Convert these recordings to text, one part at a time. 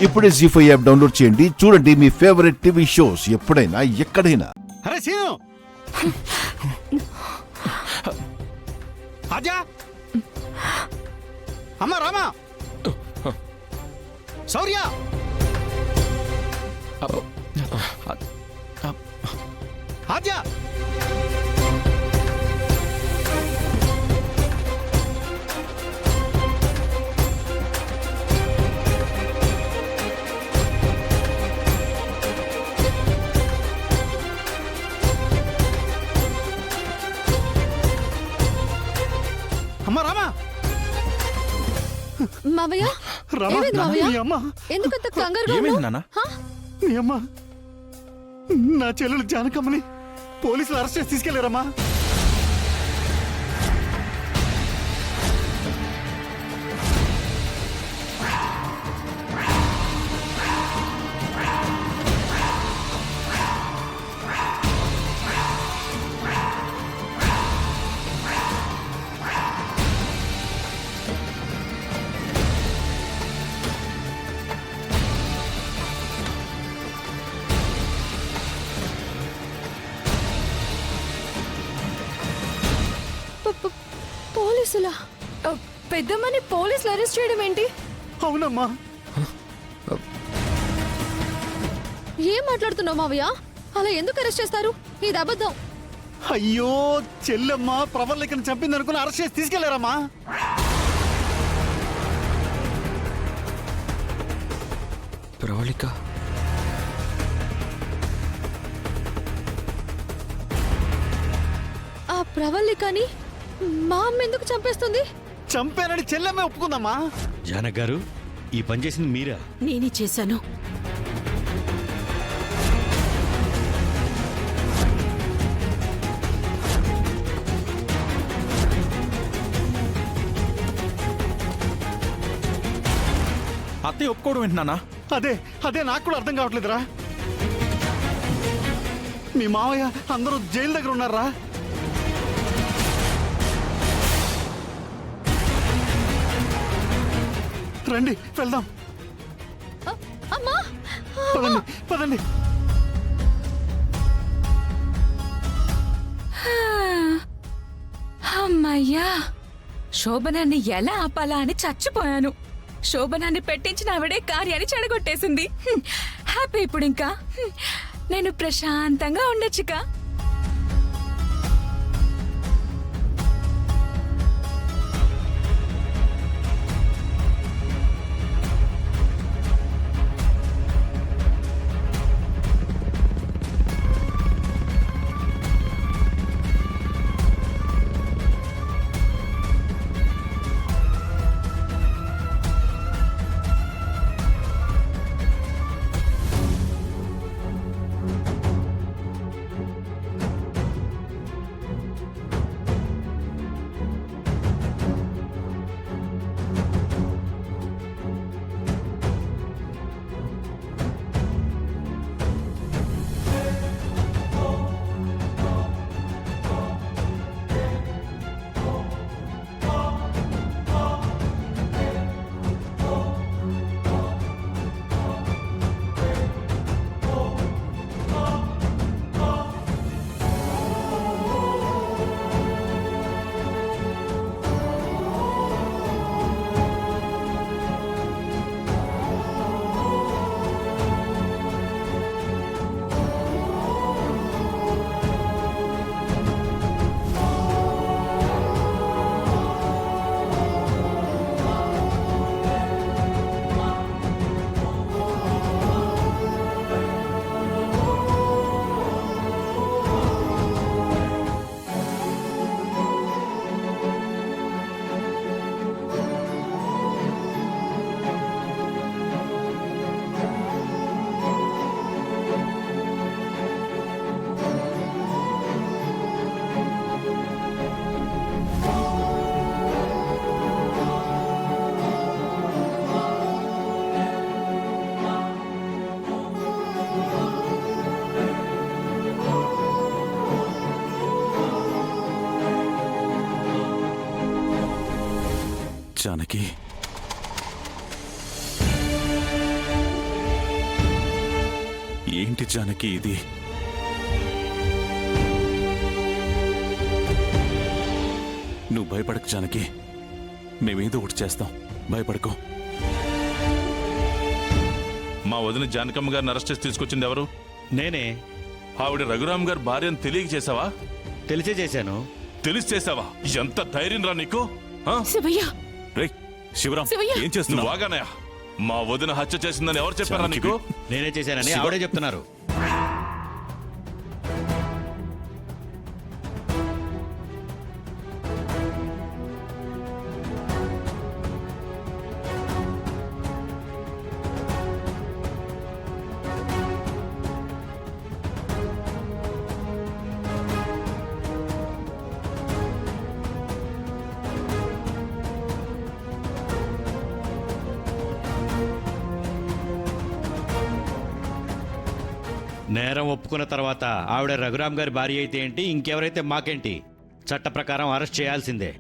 ఇప్పుడే జీ5 app download చేయండి. చూడండి మీ ఫేవరెట్ టీవీ షోస్ ఎప్పుడైనా ఎక్కడైనా. అరే సీను, ఆజా, అమ్మ రామా, శౌర్య, ఆజా, అమ్మ రామా, మావయ్య, రామా, ఏమైంది మావయ్య? నీ అమ్మ, ఎందుకంత కంగారుగా ఏమైంది ఉన్నావ్? నాన్న? హా? నీ అమ్మ, నా చెల్లెలు జానకమ్మని పోలీసులు అరెస్ట్ చేసి తీసుకెళ్లారమ్మా. పోలీసులా? పెద్దమ్మని పోలీసులు అరెస్ట్ చేయడం ఏంటి? అవునమ్మా, ఏం మాట్లాడుతున్నావు మావయ్య? అలా ఎందుకు అరెస్ట్ చేస్తారు? ఇది అబద్ధం. అయ్యో చెల్లెమ్మ ప్రవర్లికను చంపింది అనుకుని అరెస్ట్ చేసి తీసుకెళ్లారమ్మా. ప్రవళిక ఆ ప్రవల్లికని మా అమ్మ ఎందుకు చంపేస్తుంది? చంపానని చెల్లెమ్మే ఒప్పుకుందమ్మా. జానక్ గారు, ఈ పని చేసింది మీరా? నేనే చేశాను. అత్తయ్య ఒప్పుకోవడం ఏంటి నాన్న? అదే అదే నాకు కూడా అర్థం కావట్లేదురా. మీ మావయ్య అందరూ జైలు దగ్గర ఉన్నారా? రండి వెళ్దాం, అమ్మా, పదండి పదండి. అమ్మయ్యా, శోభనాన్ని ఎలా ఆపాలా అని చచ్చిపోయాను. శోభనాన్ని పెట్టించిన ఆవిడే కార్యాన్ని చెడగొట్టేసింది. హ్యాపీ ఇప్పుడు ఇంకా నేను ప్రశాంతంగా ఉండొచ్చుగా. జానకి ఏంటి జానకి ఇది? నువ్వు భయపడకు జానకి, మేమేదో ఒకటి చేస్తాం, భయపడకు. మా వదిన జానకమ్మ గారిని అరెస్ట్ చేసి తీసుకొచ్చింది ఎవరు? నేనే. ఆవిడ రఘురామ్ గారి భార్యను తెలియక చేసావా? తెలిసే చేశాను. తెలిసి చేసావా? ఎంత ధైర్యం రా నీకు? ఆ? శివయ్య, రేయ్ శివరాం, శివయ్య! ఏం నువ్వు చేస్తున్నావు? వాగానయ్యా? మా వదిన హత్య చేసిందని ఎవరు చెప్పారా నీకు? నేనే చేశానని ఆవిడే చెప్తున్నారు. నేరం ఒప్పుకున్న తర్వాత ఆవిడ రఘురామ్ గారి భార్య అయితే ఏంటి, ఇంకెవరైతే మాకేంటి, చట్ట ప్రకారం అరెస్ట్ చేయాల్సిందే.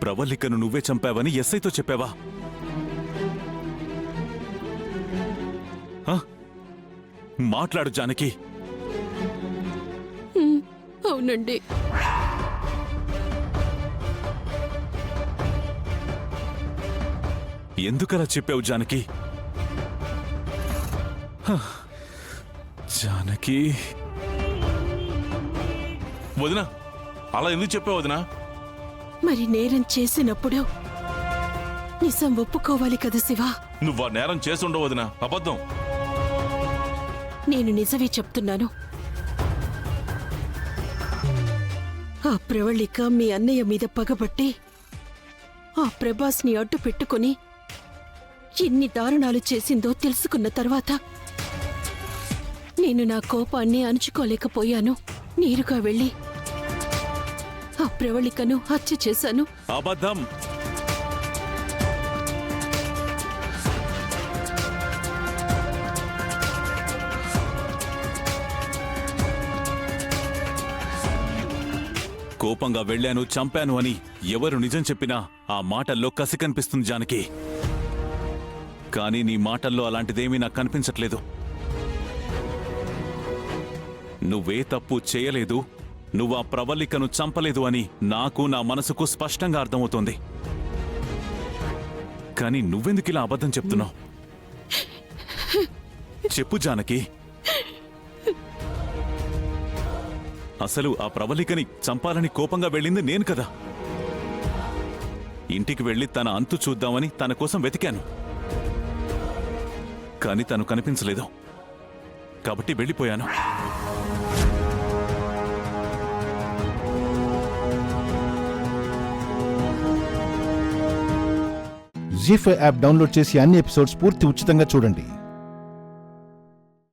ప్రవళికను నువ్వే చంపావని ఎస్ఐతో చెప్పావా? ఆ? మాట్లాడు జానకి. అవునండి. ఎందుకలా చెప్పావు జానకి? హ, జానకి. వదిన అలా ఎందుకు చెప్పావు వదినా? మరి నేరం చేసినప్పుడు నిజం ఒప్పుకోవాలి కదా శివా. నువ్వు ఆ నేరం చేసి ఉండవు వదినా, అబద్ధం. నేను నిజమే చెప్తున్నాను. ఆ ప్రవళిక మీ అన్నయ్య మీద పగబట్టి ఆ ప్రభాస్ని అడ్డు పెట్టుకుని ఎన్ని దారుణాలు చేసిందో తెలుసుకున్న తర్వాత నేను నా కోపాన్ని అణుచుకోలేకపోయాను. నేరుగా వెళ్ళి ఆ ప్రవళికను హత్య చేశాను. అబద్ధం. కోపంగా వెళ్ళాను, చంపాను అని ఎవరు నిజం చెప్పినా ఆ మాటల్లో కసి కనిపిస్తుంది జానకి. కానీ నీ మాటల్లో అలాంటిదేమీ నాకు కనిపించట్లేదు. నువ్వే తప్పు చేయలేదు, నువ్వు ఆ ప్రవళికను చంపలేదు అని నాకు, నా మనసుకు స్పష్టంగా అర్థమవుతోంది. కానీ నువ్వెందుకిలా అబద్ధం చెప్తున్నావు? చెప్పు జానకి. అసలు ఆ ప్రవళికని చంపాలని కోపంగా వెళ్ళింది నేను కదా. ఇంటికి వెళ్ళి తన అంతు చూద్దామని తన కోసం వెతికాను, కానీ తను కనిపించలేదు. కాబట్టి వెళ్ళిపోయాను. జీ5 యాప్ డౌన్లోడ్ చేసి అన్ని ఎపిసోడ్స్ పూర్తి ఉచితంగా చూడండి.